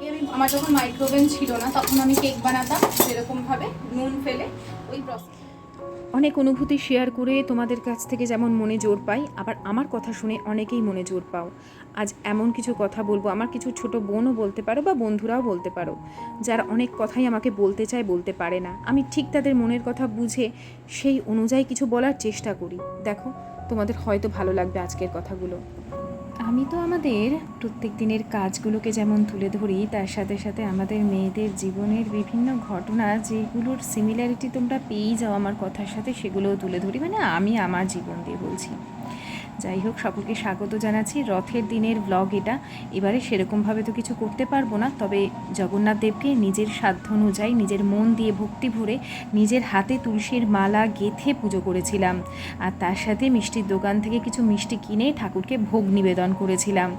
আমি আমার যখন মাইক্রোওভেন ছিল না তখন আমি কেক বানাতাম সেরকমভাবে নুন ফেলে ওই প্রসেস। অনেক অনুভূতি শেয়ার করে তোমাদের কাছ থেকে যেমন মনে জোর পাই, আবার আমার কথা শুনে অনেকেই মনে জোর পাও। আজ এমন কিছু কথা বলবো, আমার কিছু ছোট বোনও বলতে পারো বা বন্ধুরাও বলতে পারো, যারা অনেক কথাই আমাকে বলতে চায় বলতে পারে না। আমি ঠিক তাদের মনের কথা বুঝে সেই অনুযায়ী কিছু বলার চেষ্টা করি। দেখো, তোমাদের হয়তো ভালো লাগবে আজকের কথাগুলো। আমি তো আমাদের প্রত্যেক দিনের কাজগুলোকে যেমন তুলে ধরি, তার সাথে সাথে আমাদের মেয়েদের জীবনের বিভিন্ন ঘটনা যেগুলোর সিমিলারিটি তোমরা পেয়েই যাও আমার কথার সাথে, সেগুলোও তুলে ধরি। মানে আমি আমার জীবন দিয়ে বলছি। যাই হোক, সকলকে স্বাগত জানাচ্ছি। রথের দিনের ব্লগ এটা। এবারে সেরকমভাবে তো কিছু করতে পারবো না, তবে জগন্নাথ দেবকে নিজের সাধ্য অনুযায়ী নিজের মন দিয়ে ভক্তি ভরে নিজের হাতে তুলসীর মালা গেঁথে পুজো করেছিলাম। আর তার সাথে মিষ্টির দোকান থেকে কিছু মিষ্টি কিনে ঠাকুরকে ভোগ নিবেদন করেছিলাম।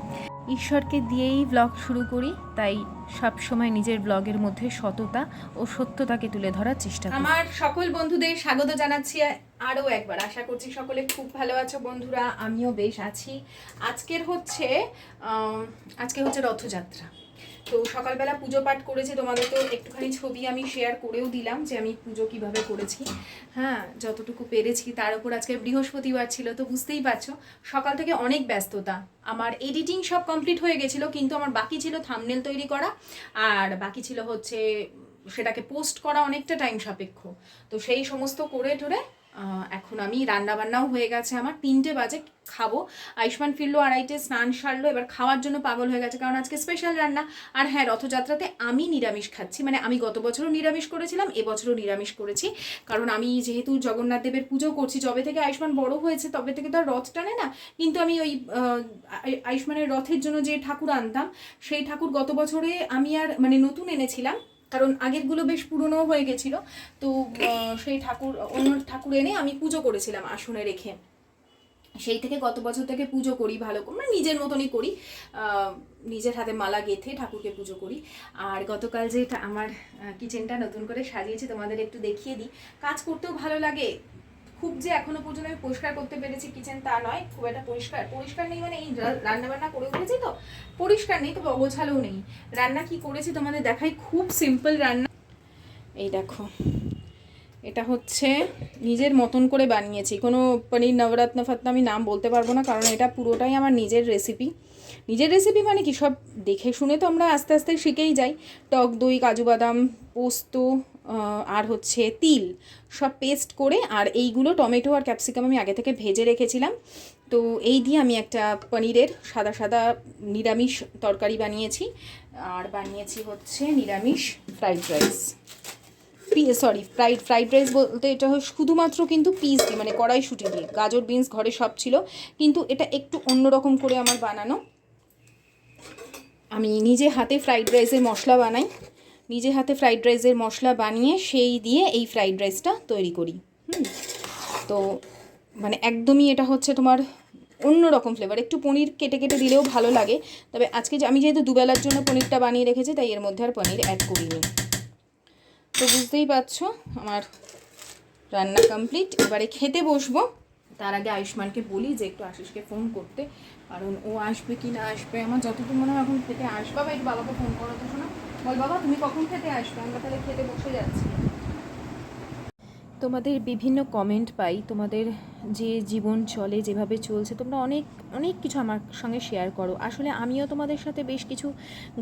ঈশ্বরকে দিয়েই ব্লগ শুরু করি, তাই সব সময় নিজের ব্লগের মধ্যে সততা ও সত্যতাকে তুলে ধরার চেষ্টা করি। আমার সকল বন্ধুদের স্বাগত জানাচ্ছি আরও একবার। আশা করছি সকলে খুব ভালো আছো বন্ধুরা, আমিও বেশ আছি। আজকে হচ্ছে রথযাত্রা। তো সকালবেলা পুজো পাঠ করেছি, তোমাদের তো একটুখানি ছবি আমি শেয়ার করেও দিলাম যে আমি পুজো কিভাবে করেছি। হ্যাঁ, যতটুকু পেরেছি। তার উপর আজকে বৃহস্পতিবার ছিল, তো বুঝতেই পারছো সকাল থেকে অনেক ব্যস্ততা। আমার এডিটিং সব কমপ্লিট হয়ে গেছিলো, কিন্তু আমার বাকি ছিল থাম্বনেল তৈরি করা, আর বাকি ছিল হচ্ছে সেটাকে পোস্ট করা, অনেকটা টাইম সাপেক্ষ। তো সেই সমস্ত করে টোরে এখন আমি রান্নাবান্নাও হয়ে গেছে, আমার 3টে বাজে খাবো। আয়ুষ্মান ফিরলো 2:30, স্নান সারলো, এবার খাওয়ার জন্য পাগল হয়ে গেছে, কারণ আজকে স্পেশাল রান্না। আর হ্যাঁ, রথযাত্রাতে আমি নিরামিষ খাচ্ছি। মানে আমি গত বছরও নিরামিষ করেছিলাম, এবছরও নিরামিষ করেছি, কারণ আমি যেহেতু জগন্নাথ দেবের পুজো করছি। যবে থেকে আয়ুষ্মান বড় হয়েছে তবে থেকে তো আর রথ টানে না, কিন্তু আমি ওই আয়ুষ্মানের রথের জন্য যে ঠাকুর আনতাম, সেই ঠাকুর গত বছরে আমি আর মানে নতুন এনেছিলাম, কারণ আগেরগুলো বেশ পুরনো হয়ে গেছিলো। তো সেই অন্য ঠাকুর এনে আমি পুজো করেছিলাম আসনে রেখে। সেই থেকে গত বছর থেকে পুজো করি ভালো করে, মানে নিজের মতনই করি, নিজের হাতে মালা গেঁথে ঠাকুরকে পুজো করি। আর গতকাল যে আমার কিচেনটা নতুন করে সাজিয়েছি তোমাদের একটু দেখিয়ে দিই। কাজ করতেও ভালো লাগে। খুব যে এখনো পর্যন্ত আমি পরিষ্কার করতে পেরেছি কিচেন তা নয়, খুব একটা পরিষ্কার নেই, মানে এই রান্নাবান্না করে উঠেছি তো পরিষ্কার নেই, তবে অগোছালোও নেই। রান্না কি করেছি তোমাদের দেখাই, খুব সিম্পল রান্না। এই দেখো, এটা হচ্ছে নিজের মতন করে বানিয়েছি। কোনো পনির নবরত্ন ফাতনা আমি নাম বলতে পারবো না, কারণ এটা পুরোটাই আমার নিজের রেসিপি। নিজের রেসিপি মানে কি, সব দেখে শুনে তো আমরা আস্তে আস্তে শিখেই যাই। টক দই, কাজু বাদাম, পোস্ত আর হচ্ছে তিল সব পেস্ট করে, আর এইগুলো টমেটো আর ক্যাপসিকাম আমি আগে থেকে ভেজে রেখেছিলাম। তো এই দিয়ে আমি একটা পনিরের সাদা সাদা নিরামিষ তরকারি বানিয়েছি। আর বানিয়েছি হচ্ছে নিরামিষ ফ্রাইড রাইস। ফ্রাইড রাইস বলতে এটা শুধুমাত্র কিন্তু পিস দিয়ে, মানে কড়াইশুঁটি দিয়ে। গাজর বিনস ঘরে সব ছিল, কিন্তু এটা একটু অন্যরকম করে আমার বানানো। আমি নিজে হাতে ফ্রাইড রাইসের মশলা বানাই, নিজে হাতে ফ্রাইড রাইসের মশলা বানিয়ে সেই দিয়ে এই ফ্রাইড রাইসটা তৈরি করি। তো মানে একদমই এটা হচ্ছে তোমার অন্যরকম ফ্লেভার। একটু পনির কেটে কেটে দিলেও ভালো লাগে, তবে আজকে আমি যেহেতু দুবেলার জন্য পনিরটা বানিয়ে রেখেছি, তাই এর মধ্যে আর পনির অ্যাড করিনি। তো বুঝতেই পারছো আমার রান্না কমপ্লিট। এবারে খেতে বসবো। তার আগে আয়ুষ্মানকে বলি যে একটু আশিসকে ফোন করতে, কারণ ও আসবে কি না আসবে। আমার যতটুকু মনে হয় এখন খেতে আসবে। বাবা, একটু বাবাকে ফোন করো তো। শোনো, বল বাবা তুমি কখন খেতে আসবে, আমরা তাহলে খেতে বসে যাচ্ছি। তোমাদের বিভিন্ন কমেন্ট পাই, তোমাদের যে জীবন চলে, যেভাবে চলছে, তোমরা অনেক অনেক কিছু আমার সঙ্গে শেয়ার করো। আসলে আমিও তোমাদের সাথে বেশ কিছু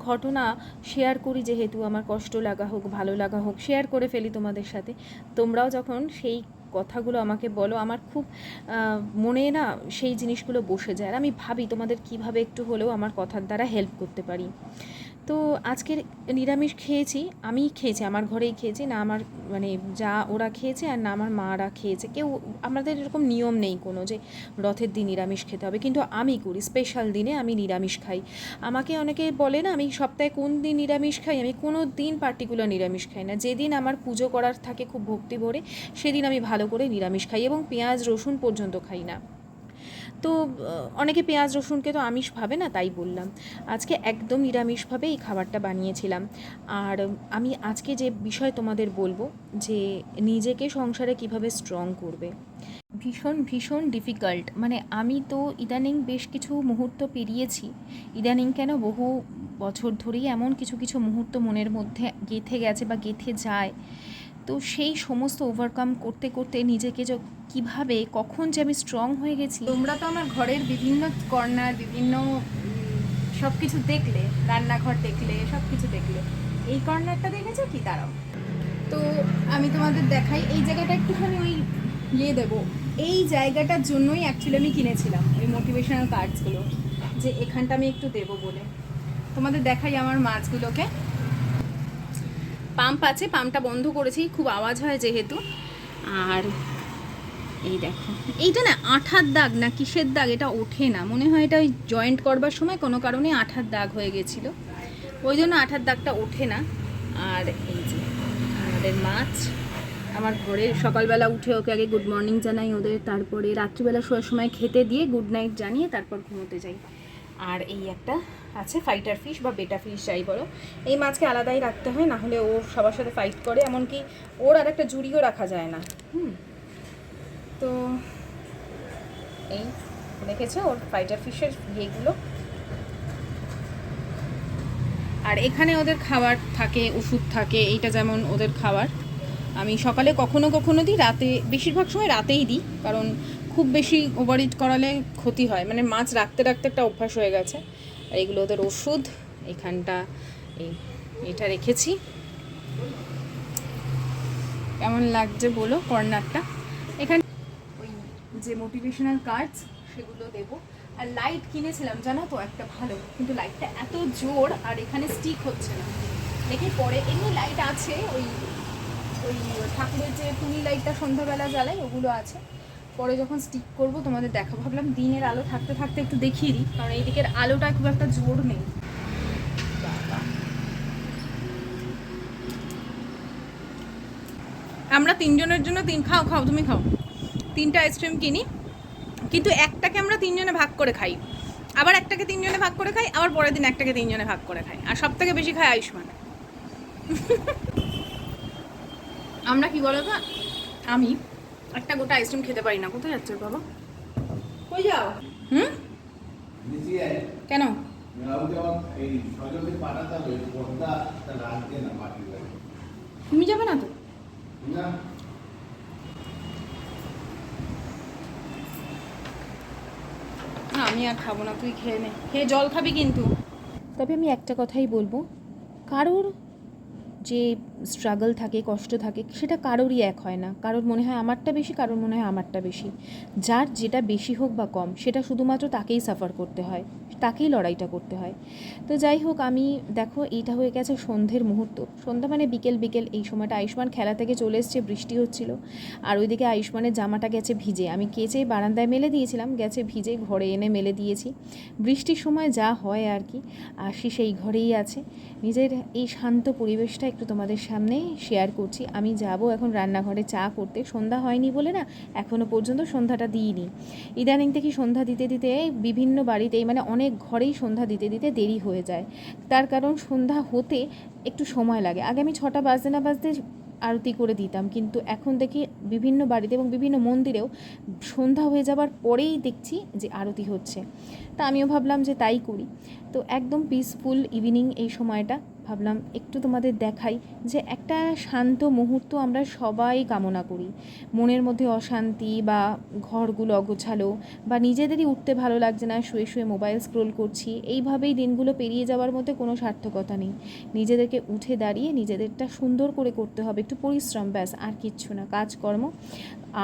ঘটনা শেয়ার করি, যেহেতু আমার কষ্ট লাগা হোক ভালো লাগা হোক শেয়ার করে ফেলি তোমাদের সাথে। তোমরাও যখন সেই কথাগুলো আমাকে বলো, আমার খুব মনে না সেই জিনিসগুলো বসে যায়, আর আমি ভাবি তোমাদের কিভাবে একটু হলেও আমার কথার দ্বারা হেল্প করতে পারি। তো আজকের নিরামিষ খেয়েছি, আমি খেয়েছি, আমার ঘরেই খেয়েছি, না আমার মানে যা ওরা খেয়েছে আর না আমার মারা খেয়েছে কেউ। আমাদের এরকম নিয়ম নেই কোনো যে রথের দিন নিরামিষ খেতে হবে, কিন্তু আমি করি স্পেশাল দিনে আমি নিরামিষ খাই। আমাকে অনেকে বলে না আমি সপ্তাহে কোন দিন নিরামিষ খাই, আমি কোনো দিন পার্টিকুলার নিরামিষ খাই না। যেদিন আমার পুজো করার থাকে খুব ভক্তি ভরে, সেদিন আমি ভালো করে নিরামিষ খাই, এবং পেঁয়াজ রসুন পর্যন্ত খাই না। তো অনেকে পেঁয়াজ রসুনকে তো আমিষ ভাবে না, তাই বললাম। আজকে একদম নিরামিষভাবে এই খাবারটা বানিয়েছিলাম। আর আমি আজকে যে বিষয় তোমাদের বলবো, যে নিজেকে সংসারে কিভাবে স্ট্রং করবে, ভীষণ ভীষণ ডিফিকাল্ট। মানে আমি তো ইদানিং বেশ কিছু মুহূর্ত পেরিয়েছি, ইদানিং কেন বহু বছর ধরেই এমন কিছু কিছু মুহূর্ত মনের মধ্যে গেঁথে গেছে বা গেঁথে যায়। তো সেই সমস্ত ওভারকাম করতে করতে নিজেকে যে কীভাবে কখন যে আমি স্ট্রং হয়ে গেছি। তোমরা তো আমার ঘরের বিভিন্ন কর্নার, বিভিন্ন সব কিছু দেখলে, রান্নাঘর দেখলে, সব কিছু দেখলে। এই কর্নারটা দেখেছো কি? দাঁড়াও, তো আমি তোমাদের দেখাই। এই জায়গাটা একটুখানি ওই দেবো, এই জায়গাটার জন্যই অ্যাকচুয়ালি আমি কিনেছিলাম ওই মোটিভেশনাল কার্ডসগুলো, যে এখানটা আমি একটু দেবো বলে। তোমাদের দেখাই আমার মাছগুলোকে। পাম্প আছে, পাম্পটা বন্ধ করেছি, খুব আওয়াজ হয় যেহেতু। আর এই দেখো, এইটা না আঠার দাগ না কিসের দাগ, এটা ওঠে না, মনে হয় এটা ওই জয়েন্ট করবার সময় কোনো কারণে আঠার দাগ হয়ে গেছিলো, ওই জন্য আঠার দাগটা ওঠে না। আর এই যে আমাদের মাছ, আমার ঘরে সকালবেলা উঠে ওকে আগে গুড মর্নিং জানাই ওদের, তারপরে রাত্রিবেলা শোয়ার সময় খেতে দিয়ে গুড নাইট জানিয়ে তারপর ঘুমোতে যাই। আর এই একটা আছে ফাইটার ফিশ বা বেটা ফিশ যাই বলো, এই মাছকে আলাদাই রাখতে হয়, না হলে ও সবার সাথে ফাইট করে, এমনকি ওর আর একটা জুড়িও রাখা যায় না। তো এই দেখেছো ওর ফাইটার ফিশের ইয়েগুলো। আর এখানে ওদের খাবার থাকে, ওষুধ থাকে, এইটা যেমন ওদের খাবার। আমি সকালে কখনো কখনো দিই, রাতে বেশিরভাগ সময় রাতেই দিই, কারণ খুব বেশি ওভার ইট করালে ক্ষতি হয়, মানে মাছ রাখতে রাখতে একটা অভ্যাস হয়ে গেছে। আর এগুলো ওদের ওষুধ। এখানটা এটা রেখেছি। কেমন লাগছে বলো কর্নারটা? এখানে ওই যে মোটিভেশনাল কার্ডস সেগুলো দেবো। আর লাইট কিনেছিলাম জানো তো একটা ভালো, কিন্তু লাইটটা এত জোর আর এখানে স্টিক হচ্ছে না, দেখি পরে। এমনি লাইট আছে, ওই ওই ঠাকুরের যে টুনি লাইটটা সন্ধ্যাবেলা জ্বালাই ওগুলো আছে, পরে যখন স্টিক করব তোমাদের দেখা। ভাবলাম দিনের আলো থাকতে থাকতে একটু দেখিয়ে দিই, কারণ এই দিকের আলোটা খুব একটা জোর নেই। আমরা তিনজনের জন্য খাও খাও তুমি খাও, 3টা আইসক্রিম কিনি, কিন্তু একটাকে আমরা 3জনে ভাগ করে খাই, আবার একটাকে 3জনে ভাগ করে খাই, আবার পরের দিন একটাকে 3জনে ভাগ করে খাই, আর সব থেকে বেশি খায় আয়ুষ্মান। আমরা কি বলো তো, আমি একটা গোটা আইসক্রিম খেতে পারি না। কোথায় যাচ্ছে বাবা? কই যাও? কেন? তুমি যাবে না তো? আমি আর খাবো না, তুই খেয়ে নে, খেয়ে জল খাবি কিন্তু। তবে আমি একটা কথাই বলবো, কারোর যে স্ট্রাগল থাকে, কষ্ট থাকে, সেটা কারোরই এক হয় না। কারোর মনে হয় আমারটা বেশি, কারোর মনে হয় আমারটা বেশি। যার যেটা বেশি হোক বা কম, সেটা শুধুমাত্র তাকেই সাফার করতে হয়, তাকেই লড়াইটা করতে হয়। তো যাই হোক, আমি দেখো এইটা হয়ে গেছে সন্ধ্যের মুহূর্ত। সন্ধ্যা মানে বিকেল বিকেল এই সময়টা। আয়ুষ্মান খেলা থেকে চলে এসছে, বৃষ্টি হচ্ছিল, আর ওইদিকে আয়ুষ্মানের জামাটা গেছে ভিজে। আমি কেচে বারান্দায় মেলে দিয়েছিলাম, গেছে ভিজে, ঘরে এনে মেলে দিয়েছি। বৃষ্টির সময় যা হয় আর কি। আশি সেই ঘরেই আছে। নিজের এই শান্ত পরিবেশটা একটু তোমাদের সামনে শেয়ার করছি। আমি যাব এখন রান্নাঘরে চা করতে, সন্ধ্যা হয়নি বলে না এখনও পর্যন্ত সন্ধ্যাটা দিইনি। ইদানিং থেকে সন্ধ্যা দিতে দিতে বিভিন্ন বাড়িতেই, মানে অনেক ঘরেই সন্ধ্যা দিতে দিতে দেরি হয়ে যায়। তার কারণ সন্ধ্যা হতে একটু সময় লাগে। আগে আমি 6টা বাজতে না বাজতে আরতি করে দিতাম, কিন্তু এখন দেখি বিভিন্ন বাড়িতে এবং বিভিন্ন মন্দিরেও সন্ধ্যা হয়ে যাবার পরেই দেখছি যে আরতি হচ্ছে। তা আমিও ভাবলাম যে তাই করি। তো একদম পিসফুল ইভিনিং এই সময়টা, ভাবলাম একটু তোমাদের দেখাই যে একটা শান্ত মুহূর্ত আমরা সবাই কামনা করি। মনের মধ্যে অশান্তি বা ঘরগুলো অগোছালো বা নিজেদেরই উঠতে ভালো লাগছে না, শুয়ে শুয়ে মোবাইল স্ক্রোল করছি, এইভাবেই দিনগুলো পেরিয়ে যাওয়ার মধ্যে কোনো সার্থকতা নেই। নিজেদেরকে উঠে দাঁড়িয়ে নিজেদেরটা সুন্দর করে করতে হবে, একটু পরিশ্রম, ব্যাস, আর কিচ্ছু না, কাজকর্ম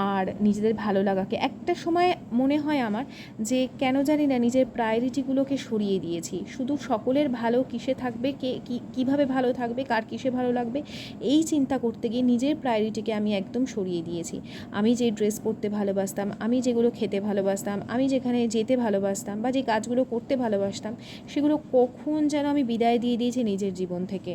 আর নিজেদের ভালো লাগাকে। একটা সময় মনে হয় আমার যে কেন জানি না নিজের প্রায়োরিটিগুলোকে সরিয়ে দিয়েছি। শুধু সকলের ভালো কিসে থাকবে, কে কীভাবে ভালো থাকবে, কার কিসে ভালো লাগবে, এই চিন্তা করতে গিয়ে নিজের প্রায়োরিটিকে আমি একদম সরিয়ে দিয়েছি। আমি যে ড্রেস পরতে ভালোবাসতাম, আমি যেগুলো খেতে ভালোবাসতাম, আমি যেখানে যেতে ভালোবাসতাম বা যে কাজগুলো করতে ভালোবাসতাম, সেগুলো কখন যেন আমি বিদায় দিয়ে দিয়েছি নিজের জীবন থেকে।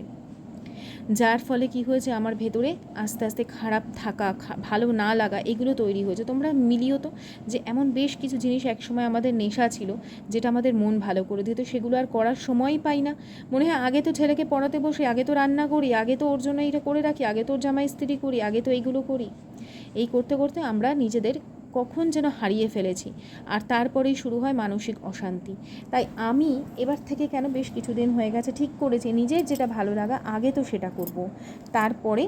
যার ফলে কি হয়েছে, আমার ভেতরে আস্তে আস্তে খারাপ থাকা, ভালো না লাগা এগুলো তৈরি হয়েছে। তোমরা মিলিও তো যে এমন বেশ কিছু জিনিস একসময় আমাদের নেশা ছিল, যেটা আমাদের মন ভালো করে দিত, সেগুলো আর করার সময়ই পাই না। মনে হয় আগে তো ছেলেকে পড়াতে বসে, আগে তো রান্না করি, আগে তো ওর জন্য এটা করে রাখি, আগে তো ওর জামা ইস্ত্রি করি, আগে তো এইগুলো করি। এই করতে করতে আমরা নিজেদের কখন যেন হারিয়ে ফেলেছি, আর তারপরেই শুরু হয় মানসিক অশান্তি। তাই আমি এবার থেকে, কেন বেশ কিছুদিন হয়ে গেছে, ঠিক করেছি নিজের যেটা ভালো লাগা আগে তো সেটা করব, তারপরে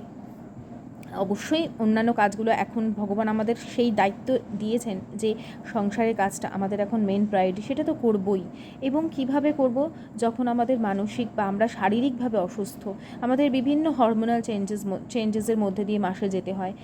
অবশ্যই অন্যান্য কাজগুলো। এখন ভগবান আমাদের সেই দায়িত্ব দিয়েছেন যে সংসারের কাজটা আমাদের এখন মেন প্রায়োরিটি, সেটা তো করবই। এবং কিভাবে করব, যখন আমাদের মানসিক বা আমরা শারীরিকভাবে অসুস্থ, আমাদের বিভিন্ন হরমোনাল চেঞ্জেসের মধ্যে দিয়ে মাসে যেতে হয়,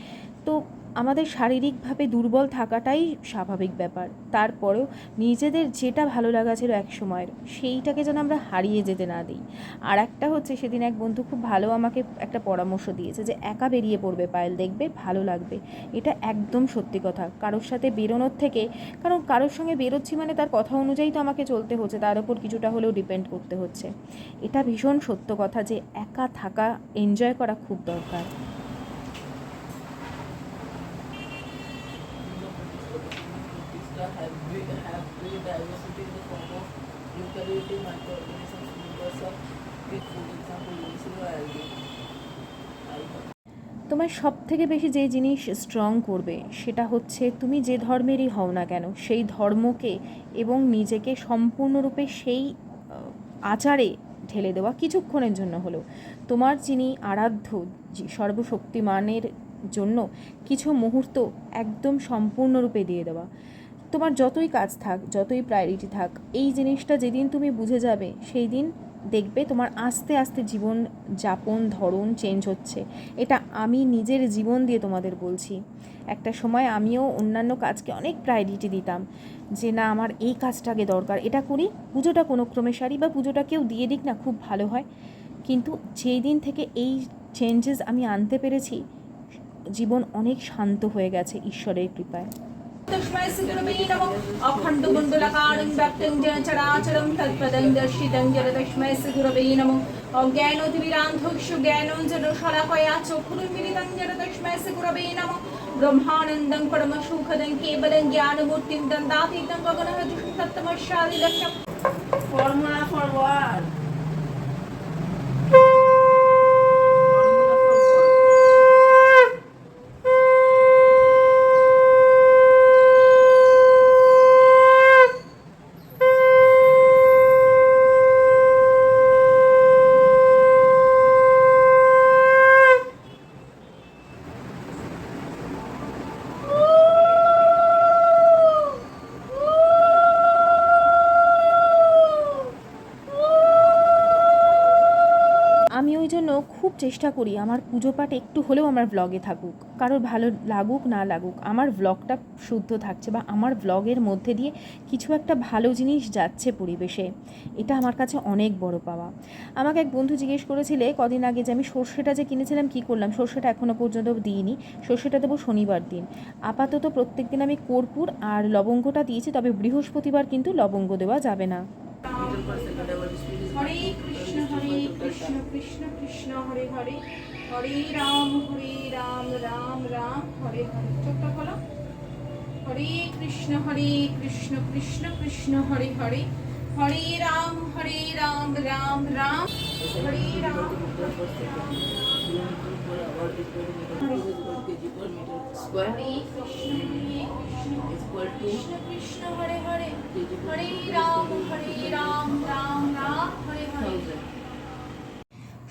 তো আমাদের শারীরিকভাবে দুর্বল থাকাটাই স্বাভাবিক ব্যাপার। তারপরেও নিজেদের যেটা ভালো লাগা ছিল এক সময়ের, সেইটাকে যেন আমরা হারিয়ে যেতে না দিই। আর একটা হচ্ছে, সেদিন এক বন্ধু খুব ভালো আমাকে একটা পরামর্শ দিয়েছে যে একা বেরিয়ে পড়বে পায়েল, দেখবে ভালো লাগবে। এটা একদম সত্যি কথা। কারোর সাথে বেরোনোর থেকে, কারণ কারোর সঙ্গে বেরোচ্ছি মানে তার কথা অনুযায়ী তো আমাকে চলতে হচ্ছে, তার ওপর কিছুটা হলেও ডিপেন্ড করতে হচ্ছে। এটা ভীষণ সত্য কথা যে একা থাকা, এনজয় করা খুব দরকার। have great diversity in the form of eukaryotic microorganisms, members of big food, example, usually algae. তোমার সব থেকে বেশি যে জিনিস স্ট্রং করবে সেটা হচ্ছে, তুমি যে ধর্মেরই হও না কেন, সেই ধর্মকে এবং নিজেকে সম্পূর্ণরূপে সেই আচারে ঢেলে দেওয়া, কিছুক্ষণের জন্য হলেও। তোমার যিনি আরাধ্য সর্বশক্তিমানের জন্য কিছু মুহূর্ত একদম সম্পূর্ণরূপে দিয়ে দেওয়া। তোমার যতই কাজ থাক, যতই প্রায়োরিটি থাক, এই জিনিসটা যেদিন তুমি বুঝে যাবে, সেই দিন দেখবে তোমার আস্তে আস্তে জীবন যাপন ধরন চেঞ্জ হচ্ছে। এটা আমি নিজের জীবন দিয়ে তোমাদের বলছি। একটা সময় আমিও অন্যান্য কাজকে অনেক প্রায়োরিটি দিতাম, যে না আমার এই কাজটাকে দরকার, এটা করি, পুজোটা কোনো ক্রমে সারি, বা পুজোটা কেউ দিয়ে দিক না, খুব ভালো হয়। কিন্তু যেই দিন থেকে এই চেঞ্জেস আমি আনতে পেরেছি, জীবন অনেক শান্ত হয়ে গেছে ঈশ্বরের কৃপায়। तस्मै श्रीगुरवे नमः अखण्डमण्डलाकारं व्याप्तं येन चराचरं तत्पदं दर्शितं येन तस्मै श्रीगुरवे नमः अज्ञानतिमिरान्धस्य ज्ञानाञ्जनशलाकया चक्षुरुन्मीलितं येन तस्मै श्रीगुरवे नमः ब्रह्मानन्दं परमसुखदं केवलं ज्ञानमूर्तिं दन्दातीतं गगनहृदिं तत्तमस्यादिलक्ष्यम् Formula for what? আমি ওই জন্য খুব চেষ্টা করি আমার পুজো পাঠ একটু হলেও আমার ব্লগে থাকুক। কারোর ভালো লাগুক না লাগুক, আমার ব্লগটা শুদ্ধ থাকছে, বা আমার ব্লগের মধ্যে দিয়ে কিছু একটা ভালো জিনিস যাচ্ছে পরিবেশে। এটা আমার কাছে অনেক বড় পাওয়া। আমাকে এক বন্ধু জিজ্ঞেস করেছিলে কদিন আগে যে আমি সর্ষেটা যে কিনেছিলাম কী করলাম। সর্ষেটা এখনও পর্যন্ত দিইনি, সর্ষেটা দেবো শনিবার দিন। আপাতত প্রত্যেক দিন আমি কর্পূর আর লবঙ্গটা দিয়েছি, তবে বৃহস্পতিবার কিন্তু লবঙ্গ দেওয়া যাবে না। हरे कृष्ण कृष्ण कृष्ण हरे हरे हरे राम राम राम हरे हरे चोखटा खोलो हरे कृष्ण कृष्ण कृष्ण हरे हरे हरे राम राम राम हरे राम Square हरे कृष्ण कृष्ण हरे हरे हरे राम राम राम हरे हरे।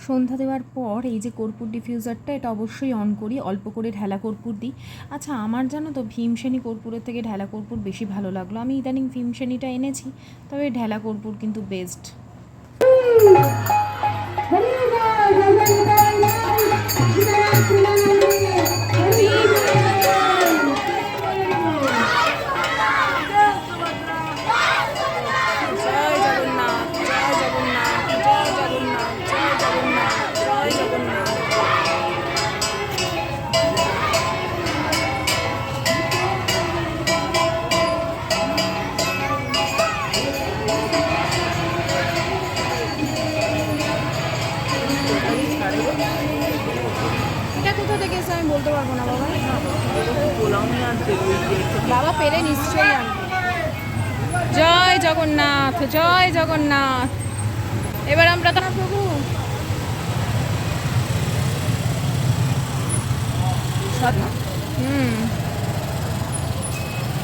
সন্ধ্যা দেওয়ার পর এই যে কর্পূর ডিফিউজারটা, এটা অবশ্যই অন করি, অল্প করে ঢেলা কর্পূর দিই। আচ্ছা, আমার জানো তো ভীমসেনী কর্পূরের থেকে ঢেলা কর্পূর বেশি ভালো লাগলো। আমি ইদানিং ভীমসেনীটা এনেছি, তবে ঢেলা কর্পূর কিন্তু বেস্ট। থেকে এসে আমি বলতে পারবো না বাবা। পোলাও নিয়ে আনতে বাবা পেলে নিশ্চয়ই আনবে। জয় জগন্নাথ, জয় জগন্নাথ। এবার আমরা তো প্রভু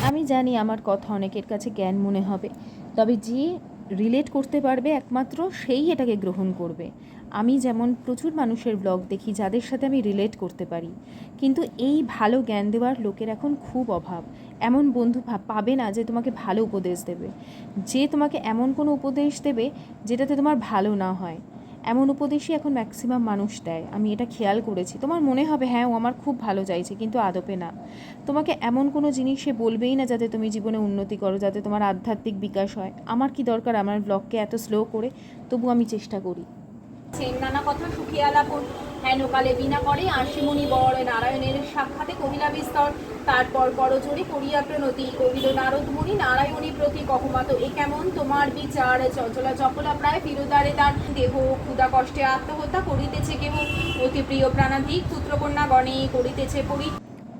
আমি জানি আমার কথা অনেকের কাছে জ্ঞান মনে হবে, তবে যে রিলেট করতে পারবে একমাত্র সেই এটাকে গ্রহণ করবে। আমি যেমন প্রচুর মানুষের ব্লগ দেখি যাদের সাথে আমি রিলেট করতে পারি, কিন্তু এই ভালো জ্ঞান দেওয়ার লোকের এখন খুব অভাব। এমন বন্ধু পাবে না যে তোমাকে ভালো উপদেশ দেবে, যে তোমাকে এমন কোনো উপদেশ দেবে যেটাতে তোমার ভালো না হয়। এমন উপদেশই এখন ম্যাক্সিমাম মানুষ দেয়, আমি এটা খেয়াল করেছি। তোমার মনে হবে হ্যাঁ ও আমার খুব ভালো চাইছে, কিন্তু আদপে না। তোমাকে এমন কোনো জিনিস সে বলবেই না যাতে তুমি জীবনে উন্নতি করো, যাতে তোমার আধ্যাত্মিক বিকাশ হয়। আমার কি দরকার আমার ব্লগকে এত স্লো করে, তবু আমি চেষ্টা করি। নানা কথা সুখী আলাপন হেন কালে বিনা করে আশিমুনি বড় নারায়ণের সাক্ষাতে কহিলা বিস্তর। তারপর করজোড়ে করিয়া প্রণতি কহিল নারদ মুনি নারায়ণী প্রতি কহমাত এ কেমন তোমার বিচার। চঞ্চলা চপলা প্রায় ফিরোদারে তার দেহ ক্ষুধা কষ্টে আত্মহত্যা করিতেছে কেহ অতি প্রিয় প্রাণাধিক পুত্রকন্যা গণে করিতেছে পরি।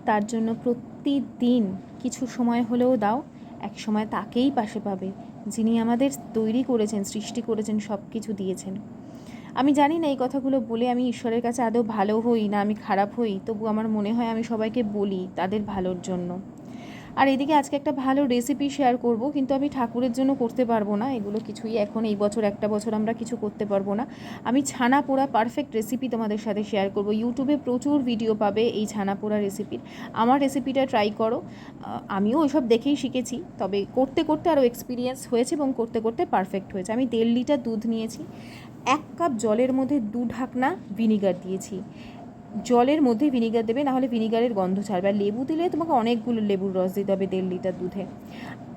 তার জন্য প্রতিদিন কিছু সময় হলেও দাও, এক সময় তাকেই পাশে পাবে যিনি আমাদের তৈরি করেছেন, সৃষ্টি করেছেন, সব কিছু দিয়েছেন। আমি জানি না এই কথাগুলো বলে আমি ঈশ্বরের কাছে আদৌ ভালো হই না আমি খারাপ হই, তবু আমার মনে হয় আমি সবাইকে বলি তাদের ভালোর জন্য। আর এদিকে আজকে একটা ভালো রেসিপি শেয়ার করব, কিন্তু আমি ঠাকুরের জন্য করতে পারবো না এগুলো কিছুই। এখন এই বছর একটা বছর আমরা কিছু করতে পারবো না। আমি ছানা পোড়া পারফেক্ট রেসিপি তোমাদের সাথে শেয়ার করব। ইউটিউবে প্রচুর ভিডিও পাবে এই ছানা পোড়া রেসিপির। আমার রেসিপিটা ট্রাই করো। আমিও ওইসব দেখেই শিখেছি, তবে করতে করতে আরও এক্সপিরিয়েন্স হয়েছে এবং করতে করতে পারফেক্ট হয়েছে। আমি 1.5 লিটার দুধ নিয়েছি, 1 কাপ জলের মধ্যে 2 ঢাকনা ভিনিগার দিয়েছি। জলের মধ্যে ভিনিগার দেবে, নাহলে ভিনিগারের গন্ধ ছাড়বে। আর লেবু দিলে তোমাকে অনেকগুলো লেবুর রস দিতে হবে 1.5 লিটার দুধে।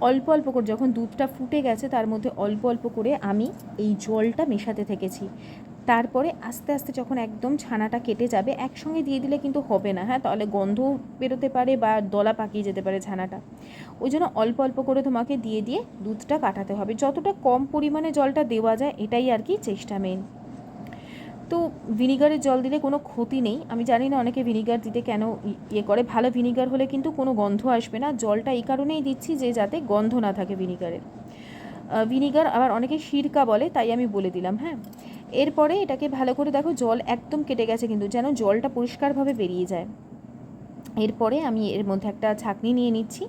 অল্প অল্প করে যখন দুধটা ফুটে গেছে তার মধ্যে অল্প অল্প করে আমি এই জলটা মেশাতে থেকেছি। তারপরে আস্তে আস্তে যখন একদম ছানাটা কেটে যাবে, একসঙ্গে দিয়ে দিলে কিন্তু হবে না, হ্যাঁ, তাহলে গন্ধ বেরোতে পারে বা দলা পাকিয়ে যেতে পারে ছানাটা। ওই জন্য অল্প অল্প করে তোমাকে দিয়ে দিয়ে দুধটা কাটাতে হবে। যতটা কম পরিমাণে জলটা দেওয়া যায় এটাই আর কি চেষ্টা মেন। তো ভিনিগারের জল দিলে কোনো ক্ষতি নেই। আমি জানি না অনেকে ভিনিগার দিতে কেন ইয়ে করে, ভালো ভিনিগার হলে কিন্তু কোনো গন্ধ আসবে না। জলটা এই কারণেই দিচ্ছি যে যাতে গন্ধ না থাকে ভিনিগারের। ভিনিগার আবার অনেকে সিরকা বলে, তাই আমি বলে দিলাম। হ্যাঁ, এরপরে এটাকে ভালো করে দেখো, জল একদম কেটে গেছে কিন্তু, যেন জলটা পরিষ্কারভাবে বেরিয়ে যায়। এরপরে আমি এর মধ্যে একটা ছাঁকনি নিয়ে নিচ্ছি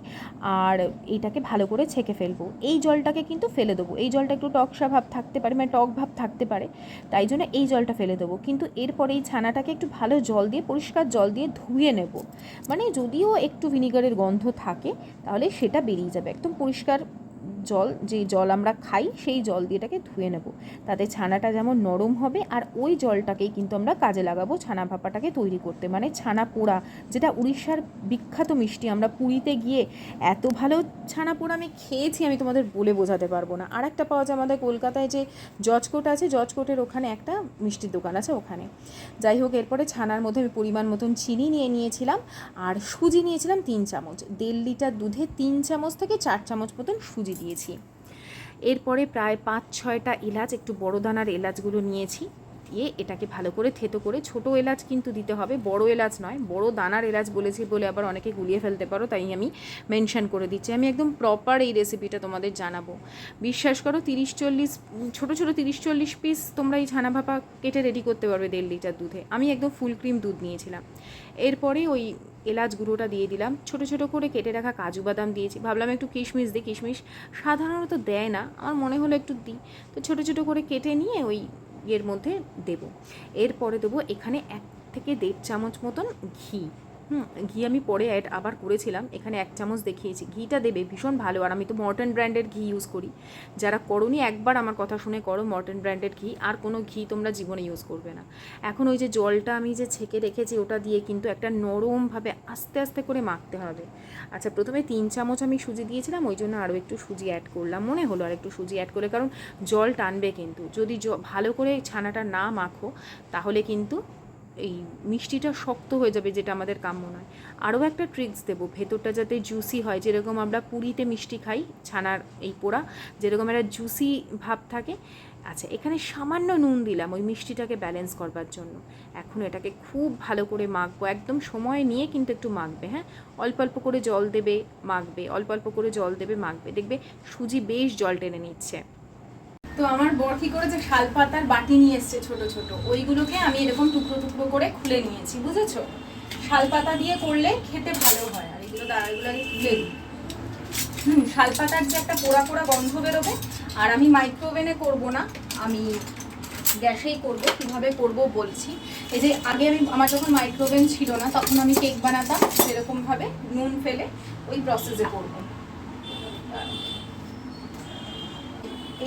আর এইটাকে ভালো করে ছেঁকে ফেলবো। এই জলটাকে কিন্তু ফেলে দেবো, এই জলটা একটু টকসা ভাব থাকতে পারে, মানে টক ভাব থাকতে পারে, তাই জন্য এই জলটা ফেলে দেবো। কিন্তু এরপরে এই ছানাটাকে একটু ভালো জল দিয়ে, পরিষ্কার জল দিয়ে ধুয়ে নেব। মানে যদিও একটু ভিনিগারের গন্ধ থাকে তাহলে সেটা বেরিয়ে যাবে। একদম পরিষ্কার জল, যে জল আমরা খাই সেই জল দিয়ে এটাকে ধুয়ে নেব। তাতে ছানাটা যেমন নরম হবে, আর ওই জলটাকেই কিন্তু আমরা কাজে লাগাবো ছানা ভাপাটাকে তৈরি করতে, মানে ছানা পোড়া, যেটা উড়িষ্যার বিখ্যাত মিষ্টি। আমরা পুরীতে গিয়ে এত ভালো ছানা পোড়া আমি খেয়েছি, আমি তোমাদের বলে বোঝাতে পারবো না। আর একটা পাওয়া যায় আমাদের কলকাতায়, যে জজকোট আছে, জজকোটের ওখানে একটা মিষ্টির দোকান আছে ওখানে। যাই হোক, এরপরে ছানার মধ্যে আমি পরিমাণ মতন চিনি নিয়ে নিয়েছিলাম আর সুজি নিয়েছিলাম 3 চামচ। 1.5 লিটার দুধে 3 চামচ থেকে 4 চামচ মতন সুজি দিয়েছি। এরপরে প্রায় 5-6টা এলাচ, একটু বড় দানার এলাচগুলো নিয়েছি, দিয়ে এটাকে ভালো করে থেতো করে, ছোট এলাচ কিন্তু দিতে হবে, বড় এলাচ নয়। বড় দানার এলাচ বলেছি বলে আবার অনেকে গুলিয়ে ফেলতে পারো, তাই আমি মেনশন করে দিচ্ছি। আমি একদম প্রপার এই রেসিপিটা তোমাদের জানাবো। বিশ্বাস করো, 30-40 ছোটো ছোটো 30-40 পিস তোমরা এই ছানা ভাপা কেটে রেডি করতে পারবে 1.5 লিটার দুধে। আমি একদম ফুল ক্রিম দুধ নিয়েছিলাম। এরপরে ওই এলাচ গুঁড়োটা দিয়ে দিলাম, ছোটো ছোটো করে কেটে রাখা কাজু বাদাম দিয়েছি। ভাবলাম একটু কিশমিশ দিই, কিশমিশ সাধারণত দেয় না, আমার মনে হলো একটু দিই, তো ছোটো ছোটো করে কেটে নিয়ে ওই এর মধ্যে দেব। এরপরে দেবো এখানে 1 থেকে 1.5 চামচ মতন ঘি। ঘি আমি পরে অ্যাড আবার করেছিলাম, এখানে 1 চামচ দেখিয়েছি। ঘিটা দেবে ভীষণ ভালো, আর আমি তো মর্টন ব্র্যান্ডের ঘি ইউজ করি। যারা করোনি একবার আমার কথা শুনে করো মর্টন ব্র্যান্ডের ঘি, আর কোনো ঘি তোমরা জীবনে ইউজ করবে না। এখন ওই যে জলটা আমি যে ছেঁকে রেখেছি ওটা দিয়ে কিন্তু একটা নরমভাবে আস্তে আস্তে করে মাখতে হবে। আচ্ছা, প্রথমে 3 চামচ আমি সুজি দিয়েছিলাম, ওই জন্য আরও একটু সুজি অ্যাড করলাম, মনে হলো আর একটু সুজি অ্যাড করলে, কারণ জল টানবে কিন্তু। যদি ভালো করে ছানাটা না মাখো তাহলে কিন্তু এই মিষ্টিটা শক্ত হয়ে যাবে, যেটা আমাদের কাম্য নয়। আরও একটা ট্রিক্স দেবো, ভেতরটা যাতে জুসি হয়, যেরকম আমরা পুরীতে মিষ্টি খাই ছানার এই পোড়া, যেরকম একটা জুসি ভাব থাকে। আচ্ছা, এখানে সামান্য নুন দিলাম ওই মিষ্টিটাকে ব্যালেন্স করবার জন্য। এখন এটাকে খুব ভালো করে মাখবো, একদম সময় নিয়ে কিন্তু একটু মাখবে, হ্যাঁ, অল্প অল্প করে জল দেবে, মাখবে, অল্প অল্প করে জল দেবে, মাখবে, দেখবে সুজি বেশ জল টেনে নিচ্ছে। তো আমার বর কি করেছে, শাল পাতার বাটি নিয়ে এসছে ছোট ছোট, ওইগুলোকে আমি এরকম টুকরো টুকরো করে খুলে নিয়েছি, বুঝেছো? শাল পাতা দিয়ে করলে খেতে ভালো হয়। আর এগুলো এগুলো আগে খুলে দিই। শাল পাতার যে একটা পোড়া পোড়া গন্ধ বেরোবে। আর আমি মাইক্রোওভেনে করব না, আমি গ্যাসেই করব। কীভাবে করব বলছি। এই যে আগে আমার যখন মাইক্রোওভেন ছিল না, তখন আমি কেক বানাতাম সেরকমভাবে নুন ফেলে ওই প্রসেসে করব।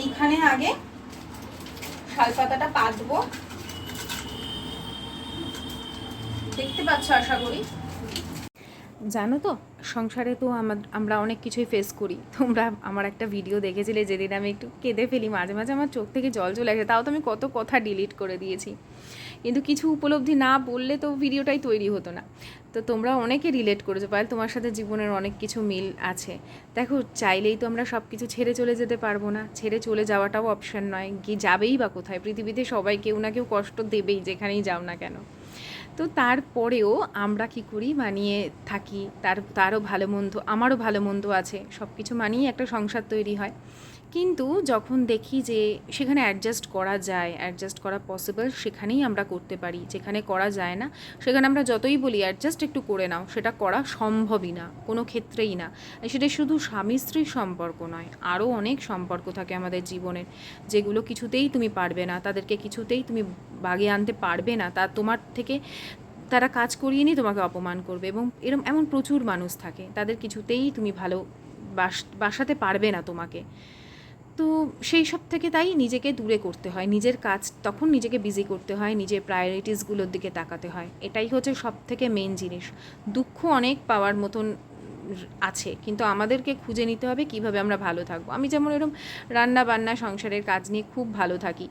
এইখানে আগে শাল পাতাটা পাতবো, দেখতে পাচ্ছ আশা করি। জানো তো, সংসারে তো আমরা অনেক কিছুই ফেস করি। তোমরা আমার একটা ভিডিও দেখেছিলে যেদিন আমি একটু কেঁদে ফেলি, মাঝে মাঝে আমার চোখ থেকে জল চলে আসে, তাও তো আমি কত কথা ডিলিট করে দিয়েছি। কিন্তু কিছু উপলব্ধি না বললে তো ভিডিওটাই তৈরি হতো না। তো তোমরা অনেকে রিলেট করেছো, পায়েল তোমার সাথে জীবনের অনেক কিছু মিল আছে। দেখো, চাইলেই তো আমরা সব কিছু ছেড়ে চলে যেতে পারবো না, ছেড়ে চলে যাওয়াটাও অপশন নয়। গিয়ে যাবেই বা কোথায়? পৃথিবীতে সবাই কেউ না কেউ কষ্ট দেবেই, যেখানেই যাও না কেন। তো তারপরেও আমরা কি করি, মানিয়ে থাকি। তারও ভালো মন্দ, আমারও ভালো মন্দ আছে, সব কিছু মানিয়ে একটা সংসার তৈরি হয়। কিন্তু যখন দেখি যে সেখানে অ্যাডজাস্ট করা যায়, অ্যাডজাস্ট করা পসিবল, সেখানেই আমরা করতে পারি। যেখানে করা যায় না, সেখানে আমরা যতই বলি অ্যাডজাস্ট একটু করে নাও, সেটা করা সম্ভবই না, কোনো ক্ষেত্রেই না। সেটা শুধু স্বামী স্ত্রীর সম্পর্ক নয়, আরও অনেক সম্পর্ক থাকে আমাদের জীবনের, যেগুলো কিছুতেই তুমি পারবে না, তাদেরকে কিছুতেই তুমি বাগিয়ে আনতে পারবে না। তোমার থেকে তারা কাজ করিয়ে নিয়ে তোমাকে অপমান করবে, এবং এমন প্রচুর মানুষ থাকে, তাদের কিছুতেই তুমি ভালো বাসাতে পারবে না তোমাকে। তো সেই সব থেকে তাই নিজেকে দূরে করতে হয়, নিজের কাজ তখন নিজেকে বিজি করতে হয়, নিজের প্রায়োরিটিসগুলোর দিকে তাকাতে হয়। এটাই হচ্ছে সব থেকে মেন জিনিস। দুঃখ অনেক পাওয়ার মতন আছে, কিন্তু আমাদেরকে খুঁজে নিতে হবে কিভাবে আমরা ভালো থাকবো। আমি যেমন এরকম রান্না বান্না সংসারের কাজ নিয়ে খুব ভালো থাকি,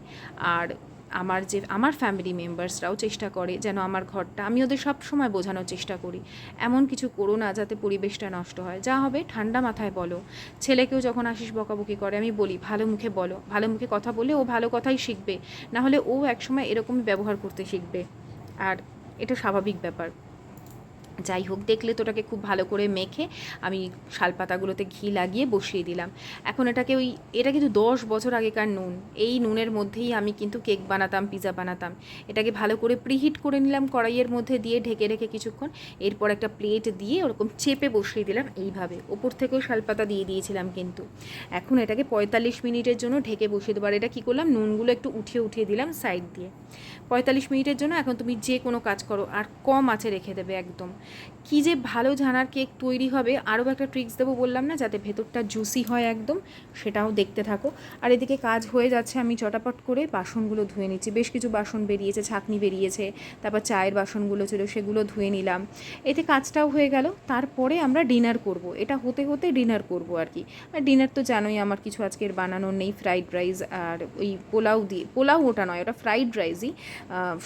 আর আমার ফ্যামিলি মেম্বার্সরাও চেষ্টা করে যেন আমার ঘরটা, আমি ওদের সব সময় বোঝানোর চেষ্টা করি এমন কিছু করো না যাতে পরিবেশটা নষ্ট হয়। যা হবে ঠান্ডা মাথায় বলো। ছেলেকেও যখন আসিস বকাবকি করে, আমি বলি ভালো মুখে বলো, ভালো মুখে কথা বলে ও ভালো কথাই শিখবে, না হলে ও একসময় এরকমই ব্যবহার করতে শিখবে। আর এটা স্বাভাবিক ব্যাপার। যাই হোক, দেখলে তো ওটাকে খুব ভালো করে মেখে আমি শালপাতাগুলোতে ঘি লাগিয়ে বসিয়ে দিলাম। এখন এটা কিন্তু 10 বছর আগেকার নুন। এই নুনের মধ্যেই আমি কিন্তু কেক বানাতাম, পিৎজা বানাতাম। এটাকে ভালো করে প্রিহিট করে নিলাম কড়াইয়ের মধ্যে দিয়ে, ঢেকে রেখে কিছুক্ষণ। এরপর একটা প্লেট দিয়ে ওরকম চেপে বসিয়ে দিলাম এইভাবে, ওপর থেকেও শালপাতা দিয়ে দিয়েছিলাম কিন্তু। এখন এটাকে 45 মিনিটের জন্য ঢেকে বসিয়ে দেবো। আর এটা কী করলাম, নুনগুলো একটু উঠিয়ে দিলাম সাইড দিয়ে। 45 মিনিটের জন্য এখন তুমি যে কোনো কাজ করো, আর কম আঁচে রেখে দেবে একদম। কী যে ভালো ছানার কেক তৈরি হবে। আরও একটা ট্রিক্স দেবো বললাম না, যাতে ভেতরটা জুসি হয় একদম, সেটাও দেখতে থাকো। আর এদিকে কাজ হয়ে যাচ্ছে, আমি চটাপট করে বাসনগুলো ধুয়ে নিচ্ছি। বেশ কিছু বাসন বেরিয়েছে, ছাঁকনি বেরিয়েছে, তারপর চায়ের বাসনগুলো ছিল সেগুলো ধুয়ে নিলাম। এতে কাজটাও হয়ে গেল। তারপরে আমরা ডিনার করব, এটা হতে হতে ডিনার করব আর কি। আর ডিনার তো জানোই আমার কিছু আজকের বানানোর নেই, ফ্রাইড রাইস আর ওই পোলাও ওটা নয়, ওটা ফ্রাইড রাইসই,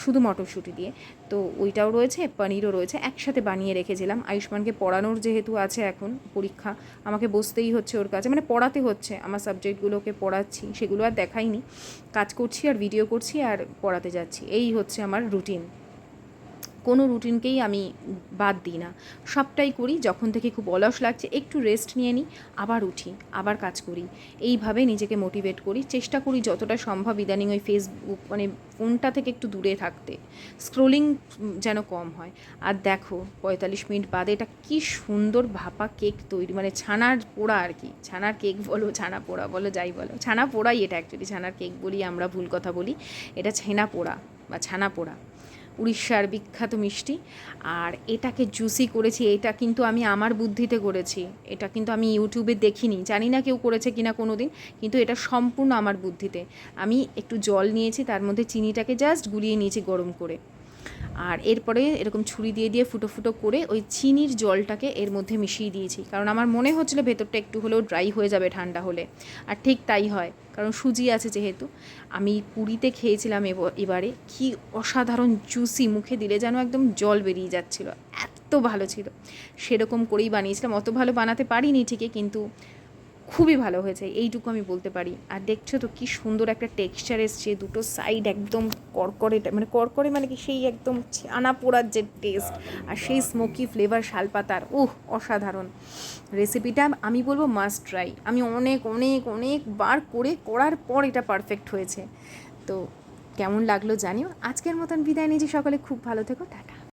শুধু মটরশুঁটি দিয়ে। তো ওইটাও রয়েছে, পনিরও রয়েছে, একসাথে বানিয়ে রেখেছিলাম। আয়ুষ্মানকে পড়ানোর যেহেতু আছে এখন পরীক্ষা, আমাকে বসতেই হচ্ছে ওর কাছে, মানে পড়াতে হচ্ছে, আমার সাবজেক্টগুলোকে পড়াচ্ছি, সেগুলো আর দেখাইনি, কাজ করছি আর ভিডিও করছি আর পড়াতে যাচ্ছি। এই হচ্ছে আমার রুটিন। কোনো রুটিনকেই আমি বাদ দিই না, সবটাই করি। যখন থেকে খুব অলস লাগছে একটু রেস্ট নিয়ে নিই, আবার উঠি, আবার কাজ করি। এইভাবে নিজেকে মোটিভেট করি, চেষ্টা করি যতটা সম্ভব ইদানিং ওই ফেসবুক মানে ফোনটা থেকে একটু দূরে থাকতে, স্ক্রোলিং যেন কম হয়। আর দেখো 45 মিনিট বাদে এটা কী সুন্দর ভাপা কেক তৈরি, মানে ছানার পোড়া আর কি, ছানার কেক বলো, ছানা পোড়া বলো, যাই বলো, ছানা পোড়াই এটা অ্যাকচুয়ালি, ছানার কেক বলি আমরা, ভুল কথা বলি, এটা ছেনা পোড়া বা ছানা পোড়া, উড়িষ্যার বিখ্যাত মিষ্টি। আর এটাকে জুসি করেছি, এটা কিন্তু আমি আমার বুদ্ধিতে করেছি, এটা কিন্তু আমি ইউটিউবে দেখিনি, জানি না কেউ করেছে কিনা কোনো দিন, কিন্তু এটা সম্পূর্ণ আমার বুদ্ধিতে। আমি একটু জল নিয়েছি, তার মধ্যে চিনিটাকে জাস্ট গুলিয়ে নিয়েছি গরম করে, আর এরপরে এরকম ছুরি দিয়ে দিয়ে ফুটো ফুটো করে ওই চিনির জলটাকে এর মধ্যে মিশিয়ে দিয়েছি, কারণ আমার মনে হচ্ছিলো ভেতরটা একটু হলেও ড্রাই হয়ে যাবে ঠান্ডা হলে, আর ঠিক তাই হয়, কারণ সুজি আছে যেহেতু। আমি পুরীতে খেয়েছিলাম এবারে, কি অসাধারণ জুসি, মুখে দিলে যেন একদম জল বেরিয়ে যাচ্ছিলো, এত ভালো ছিল। সেরকম করেই বানিয়েছিলাম, অত ভালো বানাতে পারিনি ঠিকই, কিন্তু খুবই ভালো হয়েছে এইটুকু আমি বলতে পারি। আর দেখছো তো কি সুন্দর একটা টেক্সচার এসছে, দুটো সাইড একদম কড়কড়ে, মানে কড়কড়ে মানে কি সেই একদম ছানা পোড়ার যে টেস্ট, আর সেই স্মোকি ফ্লেভার শালপাতার, অসাধারণ। রেসিপিটা আমি বলবো মাস্ট ট্রাই। আমি অনেক অনেক অনেকবার করার পর এটা পারফেক্ট হয়েছে। তো কেমন লাগলো জানিও। আজকের মতন বিদায় নিয়েছি, সকলে খুব ভালো থেকো, টাটা।